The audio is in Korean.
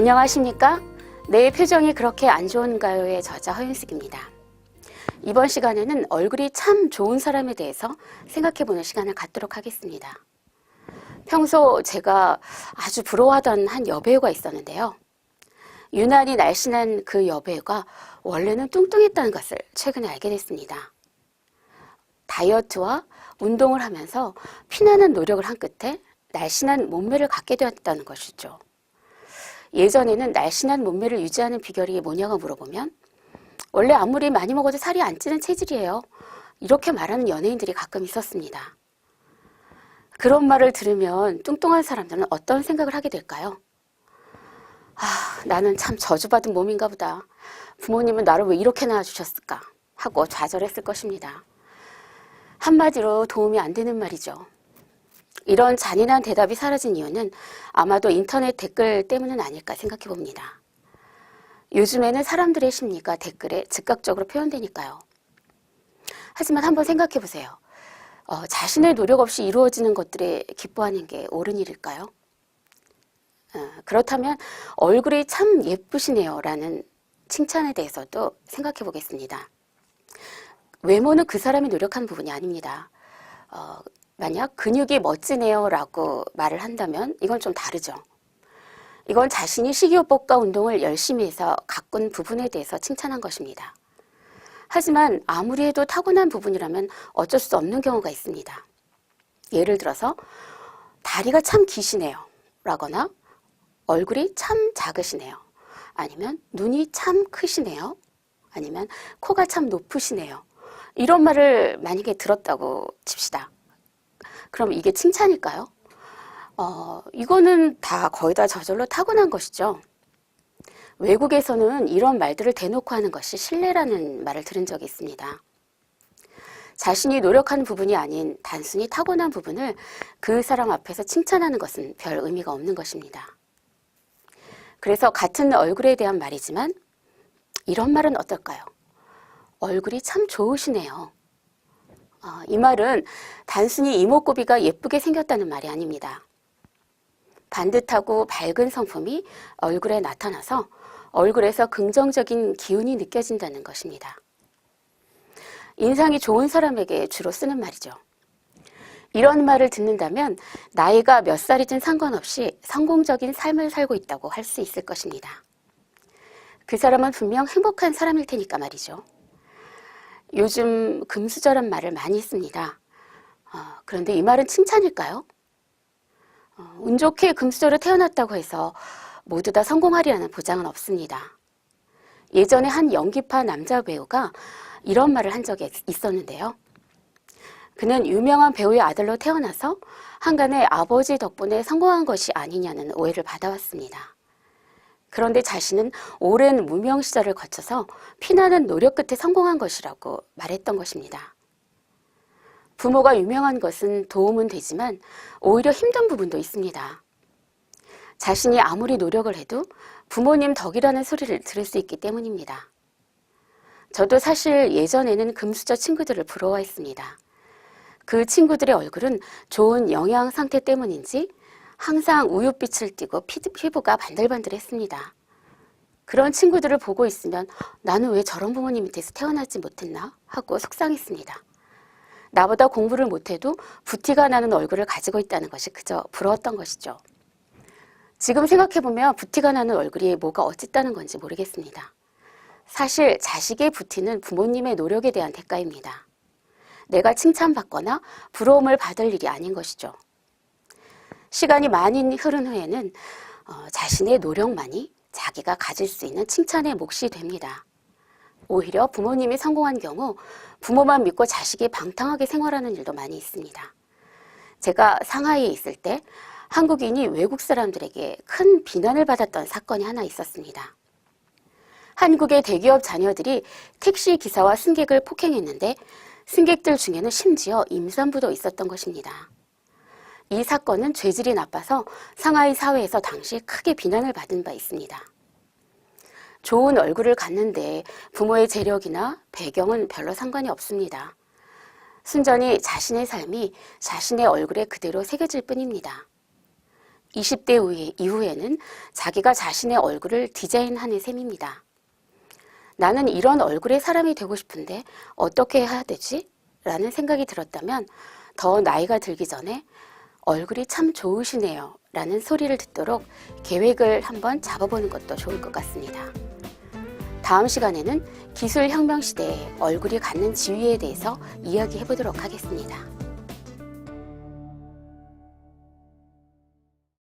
안녕하십니까? 내 표정이 그렇게 안 좋은가요의 저자 허윤숙입니다. 이번 시간에는 얼굴이 참 좋은 사람에 대해서 생각해보는 시간을 갖도록 하겠습니다. 평소 제가 아주 부러워하던 한 여배우가 있었는데요. 유난히 날씬한 그 여배우가 원래는 뚱뚱했다는 것을 최근에 알게 됐습니다. 다이어트와 운동을 하면서 피나는 노력을 한 끝에 날씬한 몸매를 갖게 되었다는 것이죠. 예전에는 날씬한 몸매를 유지하는 비결이 뭐냐고 물어보면 원래 아무리 많이 먹어도 살이 안 찌는 체질이에요. 이렇게 말하는 연예인들이 가끔 있었습니다. 그런 말을 들으면 뚱뚱한 사람들은 어떤 생각을 하게 될까요? 나는 참 저주받은 몸인가 보다. 부모님은 나를 왜 이렇게 낳아주셨을까? 하고 좌절했을 것입니다. 한마디로 도움이 안 되는 말이죠. 이런 잔인한 대답이 사라진 이유는 아마도 인터넷 댓글 때문은 아닐까 생각해 봅니다. 요즘에는 사람들의 심리가 댓글에 즉각적으로 표현되니까요. 하지만 한번 생각해 보세요. 자신의 노력 없이 이루어지는 것들에 기뻐하는 게 옳은 일일까요? 그렇다면 얼굴이 참 예쁘시네요 라는 칭찬에 대해서도 생각해 보겠습니다. 외모는 그 사람이 노력한 부분이 아닙니다. 만약 근육이 멋지네요 라고 말을 한다면 이건 좀 다르죠. 이건 자신이 식이요법과 운동을 열심히 해서 가꾼 부분에 대해서 칭찬한 것입니다. 하지만 아무리 해도 타고난 부분이라면 어쩔 수 없는 경우가 있습니다. 예를 들어서 다리가 참 기시네요 라거나 얼굴이 참 작으시네요, 아니면 눈이 참 크시네요, 아니면 코가 참 높으시네요, 이런 말을 만약에 들었다고 칩시다. 그럼 이게 칭찬일까요? 이거는 다 거의 다 저절로 타고난 것이죠. 외국에서는 이런 말들을 대놓고 하는 것이 신뢰라는 말을 들은 적이 있습니다. 자신이 노력한 부분이 아닌 단순히 타고난 부분을 그 사람 앞에서 칭찬하는 것은 별 의미가 없는 것입니다. 그래서 같은 얼굴에 대한 말이지만 이런 말은 어떨까요? 얼굴이 참 좋으시네요. 이 말은 단순히 이목구비가 예쁘게 생겼다는 말이 아닙니다. 반듯하고 밝은 성품이 얼굴에 나타나서 얼굴에서 긍정적인 기운이 느껴진다는 것입니다. 인상이 좋은 사람에게 주로 쓰는 말이죠. 이런 말을 듣는다면 나이가 몇 살이든 상관없이 성공적인 삶을 살고 있다고 할 수 있을 것입니다. 그 사람은 분명 행복한 사람일 테니까 말이죠. 요즘 금수저란 말을 많이 씁니다. 그런데 이 말은 칭찬일까요? 운 좋게 금수저로 태어났다고 해서 모두 다 성공하리라는 보장은 없습니다. 예전에 한 연기파 남자 배우가 이런 말을 한 적이 있었는데요. 그는 유명한 배우의 아들로 태어나서 한간에 아버지 덕분에 성공한 것이 아니냐는 오해를 받아왔습니다. 그런데 자신은 오랜 무명 시절을 거쳐서 피나는 노력 끝에 성공한 것이라고 말했던 것입니다. 부모가 유명한 것은 도움은 되지만 오히려 힘든 부분도 있습니다. 자신이 아무리 노력을 해도 부모님 덕이라는 소리를 들을 수 있기 때문입니다. 저도 사실 예전에는 금수저 친구들을 부러워했습니다. 그 친구들의 얼굴은 좋은 영양 상태 때문인지 항상 우윳빛을 띠고 피부가 반들반들했습니다. 그런 친구들을 보고 있으면 나는 왜 저런 부모님 밑에서 태어나지 못했나 하고 속상했습니다. 나보다 공부를 못해도 부티가 나는 얼굴을 가지고 있다는 것이 그저 부러웠던 것이죠. 지금 생각해보면 부티가 나는 얼굴이 뭐가 어쨌다는 건지 모르겠습니다. 사실 자식의 부티는 부모님의 노력에 대한 대가입니다. 내가 칭찬받거나 부러움을 받을 일이 아닌 것이죠. 시간이 많이 흐른 후에는 자신의 노력만이 자기가 가질 수 있는 칭찬의 몫이 됩니다. 오히려 부모님이 성공한 경우 부모만 믿고 자식이 방탕하게 생활하는 일도 많이 있습니다. 제가 상하이에 있을 때 한국인이 외국 사람들에게 큰 비난을 받았던 사건이 하나 있었습니다. 한국의 대기업 자녀들이 택시 기사와 승객을 폭행했는데 승객들 중에는 심지어 임산부도 있었던 것입니다. 이 사건은 죄질이 나빠서 상하이 사회에서 당시 크게 비난을 받은 바 있습니다. 좋은 얼굴을 갖는데 부모의 재력이나 배경은 별로 상관이 없습니다. 순전히 자신의 삶이 자신의 얼굴에 그대로 새겨질 뿐입니다. 20대 이후에는 자기가 자신의 얼굴을 디자인하는 셈입니다. 나는 이런 얼굴의 사람이 되고 싶은데 어떻게 해야 되지? 라는 생각이 들었다면 더 나이가 들기 전에 얼굴이 참 좋으시네요 라는 소리를 듣도록 계획을 한번 잡아보는 것도 좋을 것 같습니다. 다음 시간에는 기술혁명 시대에 얼굴이 갖는 지위에 대해서 이야기해 보도록 하겠습니다.